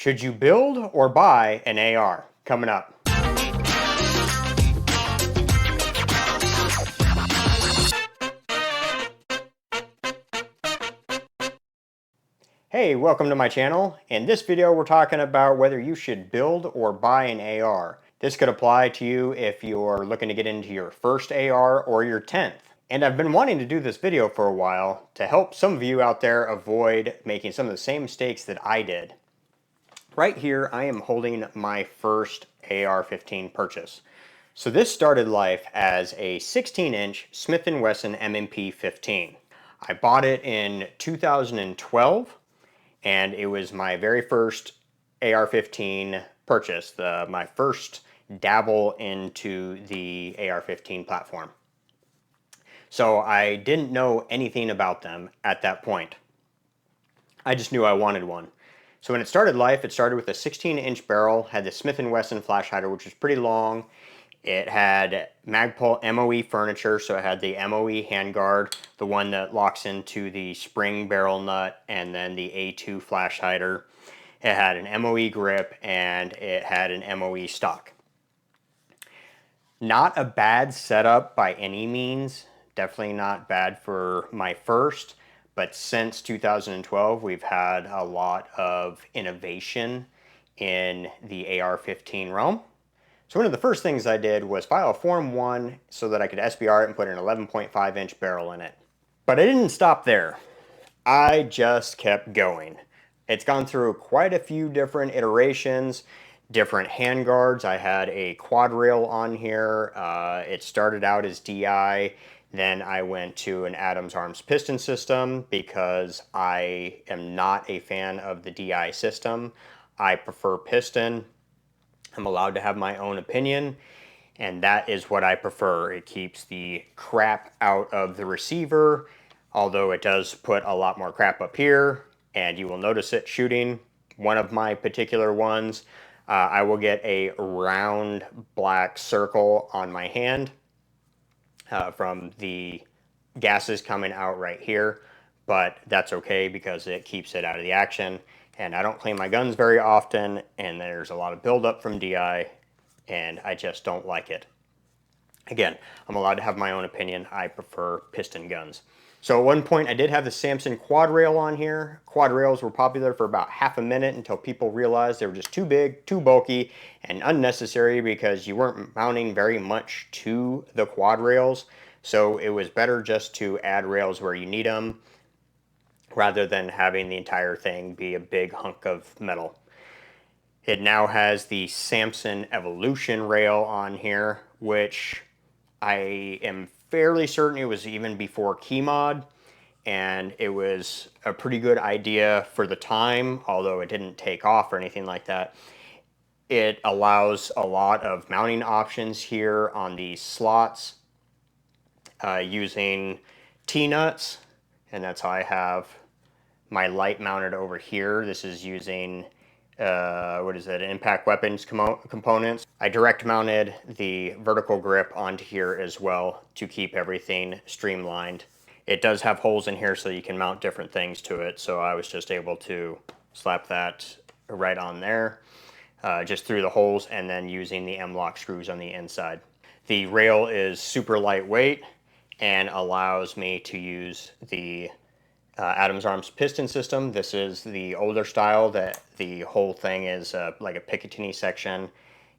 Should you build or buy an AR? Coming up. Hey, welcome to my channel. In this video, we're talking about whether you should build or buy an AR. This could apply to you if you're looking to get into your first AR or your 10th. And I've been wanting to do this video for a while to help some of you out there avoid making some of the same mistakes that I did. Right here, I am holding my first AR-15 purchase. So this started life as a 16-inch Smith & Wesson M&P 15. I bought it in 2012, and it was my very first AR-15 purchase, my first dabble into the AR-15 platform. So I didn't know anything about them at that point. I just knew I wanted one. So when it started life, it started with a 16-inch barrel, had the Smith & Wesson flash hider, which was pretty long. It had Magpul MOE furniture, so it had the MOE handguard, the one that locks into the spring barrel nut, and then the A2 flash hider. It had an MOE grip, and it had an MOE stock. Not a bad setup by any means. Definitely not bad for my first. But since 2012, we've had a lot of innovation in the AR-15 realm. So one of the first things I did was file a Form 1 so that I could SBR it and put an 11.5-inch barrel in it. But I didn't stop there. I just kept going. It's gone through quite a few different iterations, different handguards. I had a quad rail on here. It started out as DI. Then I went to an Adams Arms piston system because I am not a fan of the DI system. I prefer piston. I'm allowed to have my own opinion, and that is what I prefer. It keeps the crap out of the receiver, although it does put a lot more crap up here, and you will notice it shooting. One of my particular ones, I will get a round black circle on my hand from the gases coming out right here, but that's okay because it keeps it out of the action. And I don't clean my guns very often, and there's a lot of buildup from DI, and I just don't like it. Again, I'm allowed to have my own opinion. I prefer piston guns. So at one point I did have the Samson quad rail on here. Quad rails were popular for about half a minute until people realized they were just too big, too bulky, and unnecessary because you weren't mounting very much to the quad rails. So it was better just to add rails where you need them rather than having the entire thing be a big hunk of metal. It now has the Samson Evolution rail on here, which I am fairly certain it was even before Keymod, and it was a pretty good idea for the time, although it didn't take off or anything like that. It allows a lot of mounting options here on these slots using T-nuts, and that's how I have my light mounted over here. This is using impact weapons components. I direct mounted the vertical grip onto here as well to keep everything streamlined. It does have holes in here so you can mount different things to it, so I was just able to slap that right on there, just through the holes, and then using the M-lock screws on the inside. The rail is super lightweight and allows me to use the Adams Arms piston system. This is the older style that the whole thing is like a Picatinny section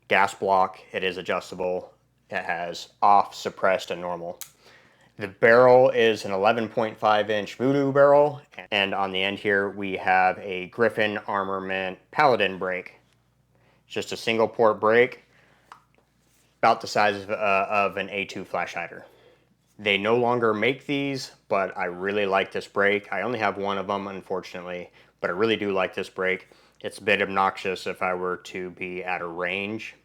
gas block. It is adjustable. It has off, suppressed, and normal. The barrel is an 11.5-inch Voodoo barrel, and on the end here we have a Griffin Armament Paladin brake. It's just a single port brake, about the size of an A2 flash hider. They no longer make these, but I really like this brake. I only have one of them, unfortunately, but I really do like this brake. It's a bit obnoxious if I were to be at a range,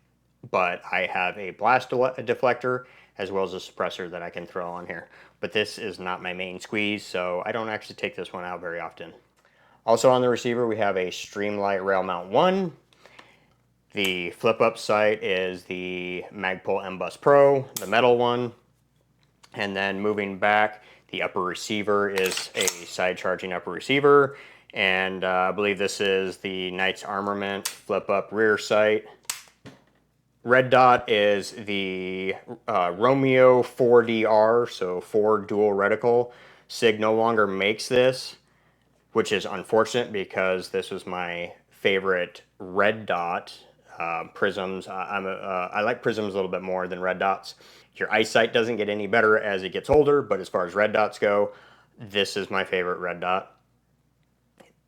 but I have a blast deflector as well as a suppressor that I can throw on here. But this is not my main squeeze, so I don't actually take this one out very often. Also on the receiver, we have a Streamlight Rail Mount 1. The flip-up sight is the Magpul M-Bus Pro, the metal one. And then moving back, the upper receiver is a side charging upper receiver. And I believe this is the Knight's Armament flip up rear sight. Red dot is the Romeo 4DR, so 4 dual reticle. SIG no longer makes this, which is unfortunate because this was my favorite red dot prisms. I like prisms a little bit more than red dots. Your eyesight doesn't get any better as it gets older, but as far as red dots go, this is my favorite red dot.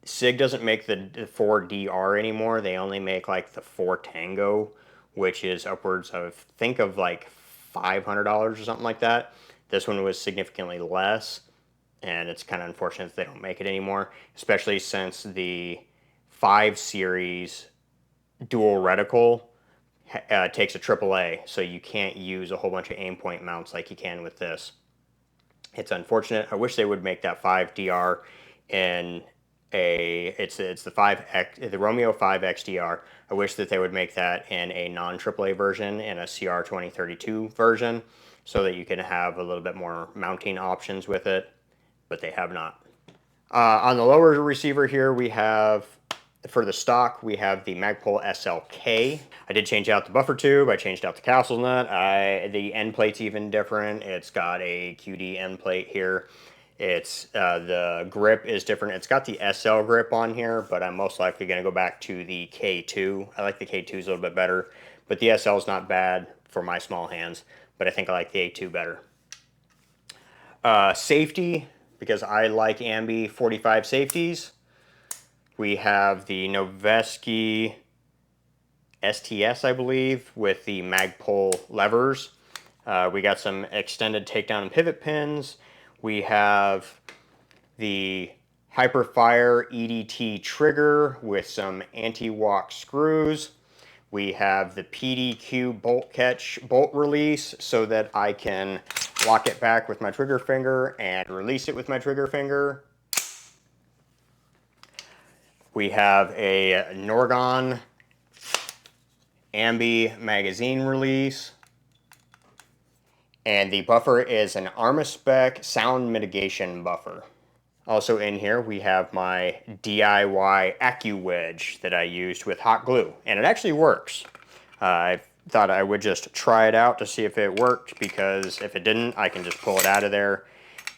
SIG doesn't make the 4DR anymore. They only make like the 4 Tango, which is upwards of, think of like $500 or something like that. This one was significantly less, and it's kind of unfortunate that they don't make it anymore, especially since the 5 series dual reticle takes a AAA, so you can't use a whole bunch of aim point mounts like you can with this. It's unfortunate. I wish they would make that 5DR in it's the 5X, the Romeo 5 XDR. I wish that they would make that in a non AAA version, in a CR 2032 version, so that you can have a little bit more mounting options with it, but they have not. On the lower receiver here, we have, for the stock, we have the Magpul SLK. I did change out the buffer tube. I changed out the castle nut. The end plate's even different. It's got a QD end plate here. It's the grip is different. It's got the SL grip on here, but I'm most likely going to go back to the K2. I like the K2s a little bit better, but the SL is not bad for my small hands, but I think I like the A2 better. Safety, because I like Ambi 45 safeties. We have the Noveski STS, I believe, with the Magpul levers. We got some extended takedown and pivot pins. We have the Hyperfire EDT trigger with some anti-walk screws. We have the PDQ bolt catch bolt release so that I can lock it back with my trigger finger and release it with my trigger finger. We have a Norgon Ambi magazine release. And the buffer is an Armaspec sound mitigation buffer. Also in here we have my DIY AccuWedge that I used with hot glue, and it actually works. I thought I would just try it out to see if it worked, because if it didn't, I can just pull it out of there,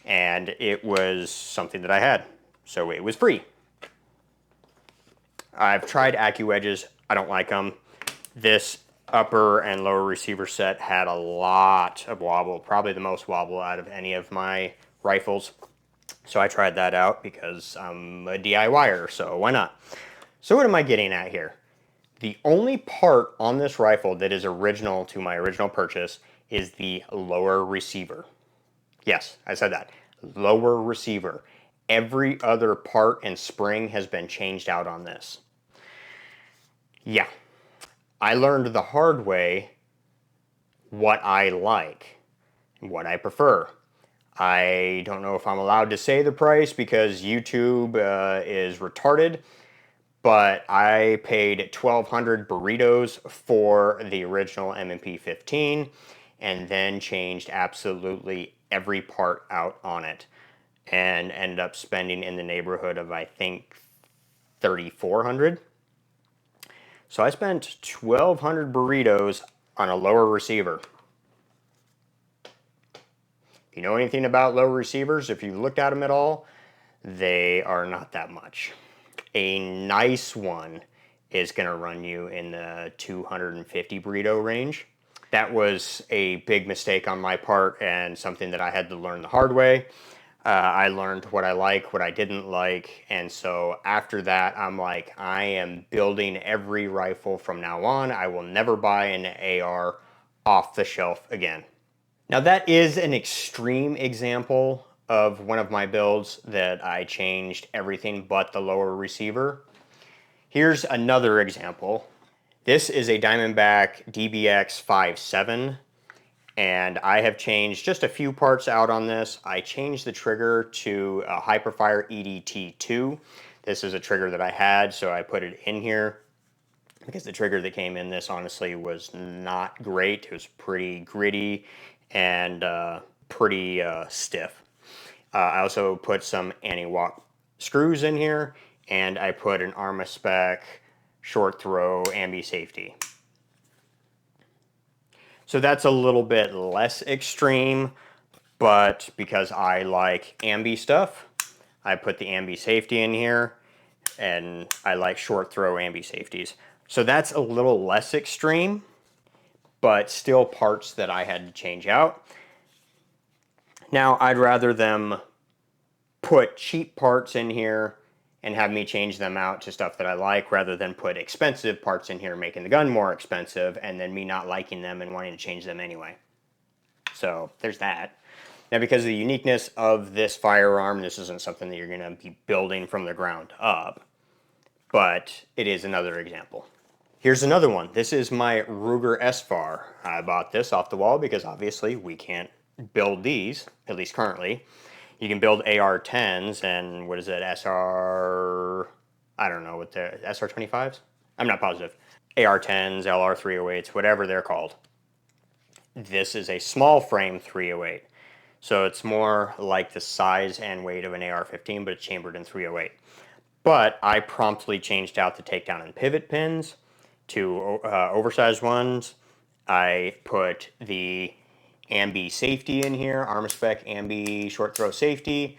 and it was something that I had, so it was free. I've tried AccuWedges. I don't like them. This upper and lower receiver set had a lot of wobble, probably the most wobble out of any of my rifles. So I tried that out because I'm a DIYer, so why not? So what am I getting at here? The only part on this rifle that is original to my original purchase is the lower receiver. Yes, I said that. Lower receiver. Every other part and spring has been changed out on this. Yeah, I learned the hard way what I like, what I prefer. I don't know if I'm allowed to say the price because YouTube is retarded, but I paid 1,200 burritos for the original M&P 15 and then changed absolutely every part out on it and ended up spending in the neighborhood of, I think, 3,400. So I spent 1,200 burritos on a lower receiver. If you know anything about lower receivers, if you've looked at them at all, they are not that much. A nice one is going to run you in the 250 burrito range. That was a big mistake on my part and something that I had to learn the hard way. I learned what I like, what I didn't like, and so after that, I'm like, I am building every rifle from now on. I will never buy an AR off the shelf again. Now that is an extreme example of one of my builds that I changed everything but the lower receiver. Here's another example. This is a Diamondback DBX 5.7, and I have changed just a few parts out on this. I changed the trigger to a Hyperfire EDT2. This is a trigger that I had, so I put it in here because the trigger that came in this honestly was not great. It was pretty gritty and pretty stiff. I also put some anti-walk screws in here, and I put an ArmaSpec short throw ambi safety. So that's a little bit less extreme, but because I like ambi stuff, I put the ambi safety in here, and I like short throw ambi safeties. So that's a little less extreme, but still parts that I had to change out. Now I'd rather them put cheap parts in here and have me change them out to stuff that I like, rather than put expensive parts in here making the gun more expensive and then me not liking them and wanting to change them anyway. So there's that. Now, because of the uniqueness of this firearm, this isn't something that you're going to be building from the ground up, but it is another example. Here's another one. This is my Ruger S-FAR. I bought this off the wall because obviously we can't build these, at least currently. You can build AR-10s and what is it, I don't know what the SR-25s? I'm not positive. AR-10s, LR-308s, whatever they're called. This is a small frame 308. So it's more like the size and weight of an AR-15, but it's chambered in 308. But I promptly changed out the takedown and pivot pins to oversized ones. I put the ambi safety in here, ArmaSpec ambi short throw safety.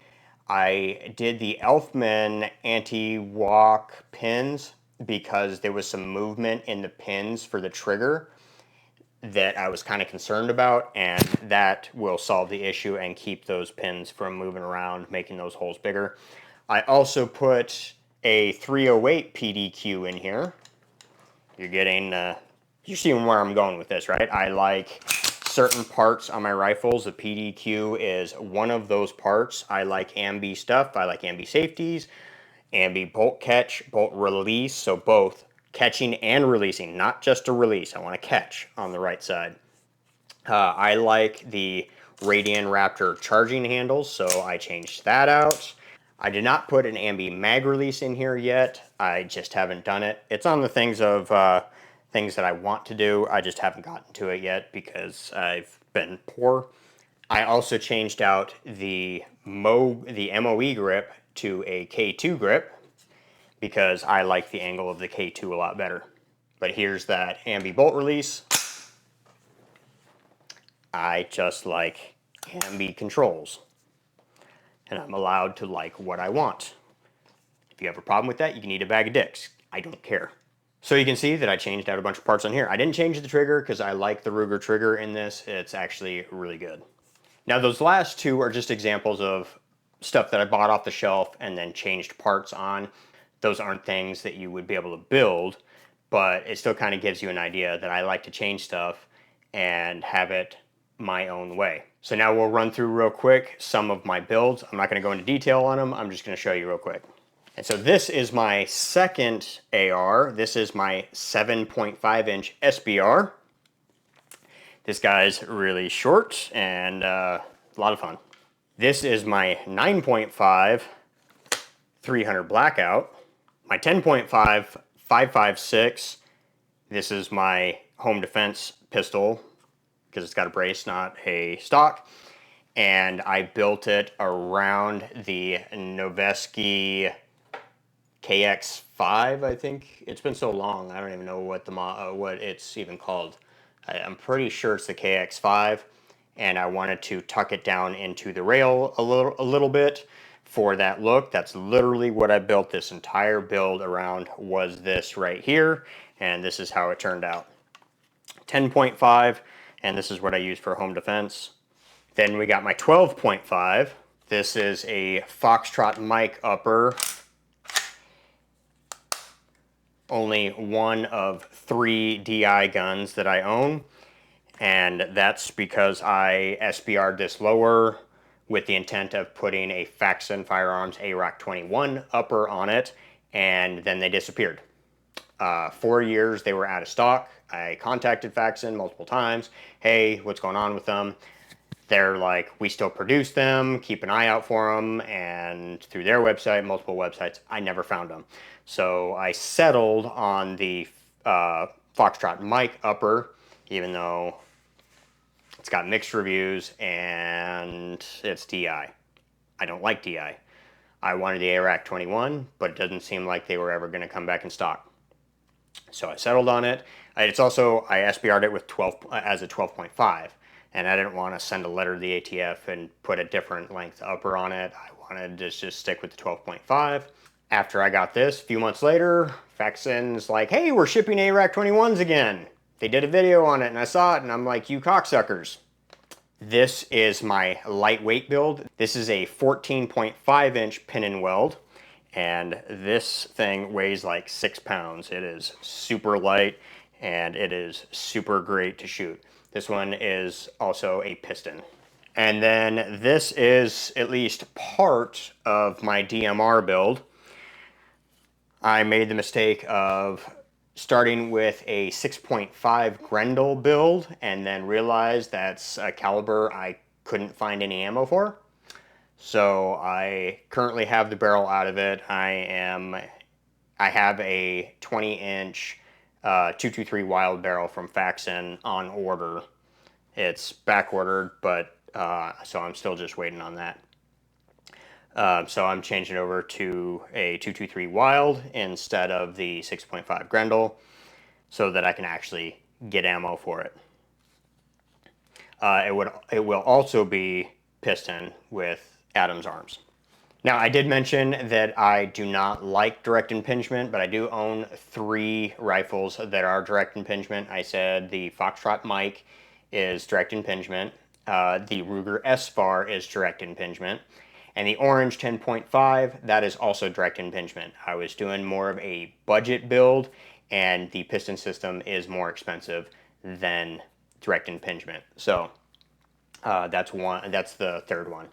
I did the Elfman anti-walk pins because there was some movement in the pins for the trigger that I was kind of concerned about, and that will solve the issue and keep those pins from moving around, making those holes bigger. I also put a 308 PDQ in here. You're seeing where I'm going with this, right? I like certain parts on my rifles. The PDQ is one of those parts. I like ambi stuff. I like ambi safeties, ambi bolt catch, bolt release, so both catching and releasing, not just a release. I want to catch on the right side. I like the Radian Raptor charging handles, so I changed that out. I did not put an ambi mag release in here yet. I just haven't done it. It's on the things that I want to do. I just haven't gotten to it yet because I've been poor. I also changed out the MOE grip to a K2 grip because I like the angle of the K2 a lot better. But here's that ambi bolt release. I just like ambi controls, and I'm allowed to like what I want. If you have a problem with that, you can eat a bag of dicks. I don't care. So you can see that I changed out a bunch of parts on here. I didn't change the trigger because I like the Ruger trigger in this. It's actually really good. Now those last two are just examples of stuff that I bought off the shelf and then changed parts on. Those aren't things that you would be able to build, but it still kind of gives you an idea that I like to change stuff and have it my own way. So now we'll run through real quick some of my builds. I'm not going to go into detail on them. I'm just going to show you real quick. And so this is my second AR. This is my 7.5 inch SBR. This guy's really short and a lot of fun. This is my 9.5 300 Blackout. My 10.5 5.56. This is my home defense pistol because it's got a brace, not a stock. And I built it around the Noveske KX5, I think. It's been so long, I don't even know what it's even called. I'm pretty sure it's the KX5, and I wanted to tuck it down into the rail a little bit for that look. That's literally what I built this entire build around, was this right here, and this is how it turned out. 10.5, and this is what I use for home defense. Then we got my 12.5. This is a Foxtrot mic upper. Only one of 3 DI guns that I own, and that's because I SBR'd this lower with the intent of putting a Faxon Firearms AR-21 upper on it, and then they disappeared. 4 years they were out of stock. I contacted Faxon multiple times. Hey, what's going on with them? They're like, we still produce them, keep an eye out for them, and through their website, multiple websites, I never found them. So I settled on the Foxtrot mic upper, even though it's got mixed reviews and it's DI. I don't like DI. I wanted the AR-21, but it doesn't seem like they were ever going to come back in stock. So I settled on it. It's also, I SBR'd it with 12 as a 12.5, and I didn't want to send a letter to the ATF and put a different length upper on it. I wanted to just stick with the 12.5. After I got this, a few months later, Faxon's like, hey, we're shipping AR-21s again. They did a video on it, and I saw it, and I'm like, you cocksuckers. This is my lightweight build. This is a 14.5 inch pin and weld, and this thing weighs like 6 pounds. It is super light, and it is super great to shoot. This one is also a piston. And then this is at least part of my DMR build. I made the mistake of starting with a 6.5 Grendel build and then realized that's a caliber I couldn't find any ammo for. So I currently have the barrel out of it. I have a 20-inch 223 Wild barrel from Faxon on order. It's back ordered, but so I'm still just waiting on that. So I'm changing over to a 223 Wild instead of the 6.5 Grendel so that I can actually get ammo for it. It will also be piston with Adams arms. Now, I did mention that I do not like direct impingement, but I do own 3 rifles that are direct impingement. I said the Foxtrot Mike is direct impingement, the Ruger S-Far is direct impingement, and the Orange 10.5, that is also direct impingement. I was doing more of a budget build, and the piston system is more expensive than direct impingement. So that's the third one.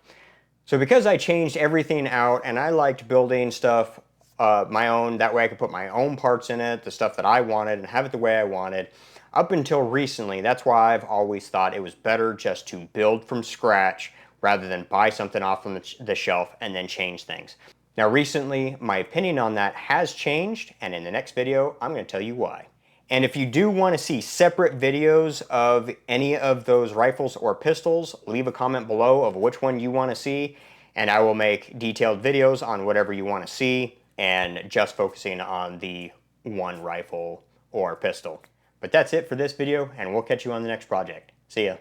So because I changed everything out and I liked building stuff my own, that way I could put my own parts in it, the stuff that I wanted, and have it the way I wanted. Up until recently, that's why I've always thought it was better just to build from scratch rather than buy something off from the shelf and then change things. Now recently, my opinion on that has changed, and in the next video, I'm going to tell you why. And if you do want to see separate videos of any of those rifles or pistols, leave a comment below of which one you want to see, and I will make detailed videos on whatever you want to see, and just focusing on the one rifle or pistol. But that's it for this video, and we'll catch you on the next project. See ya.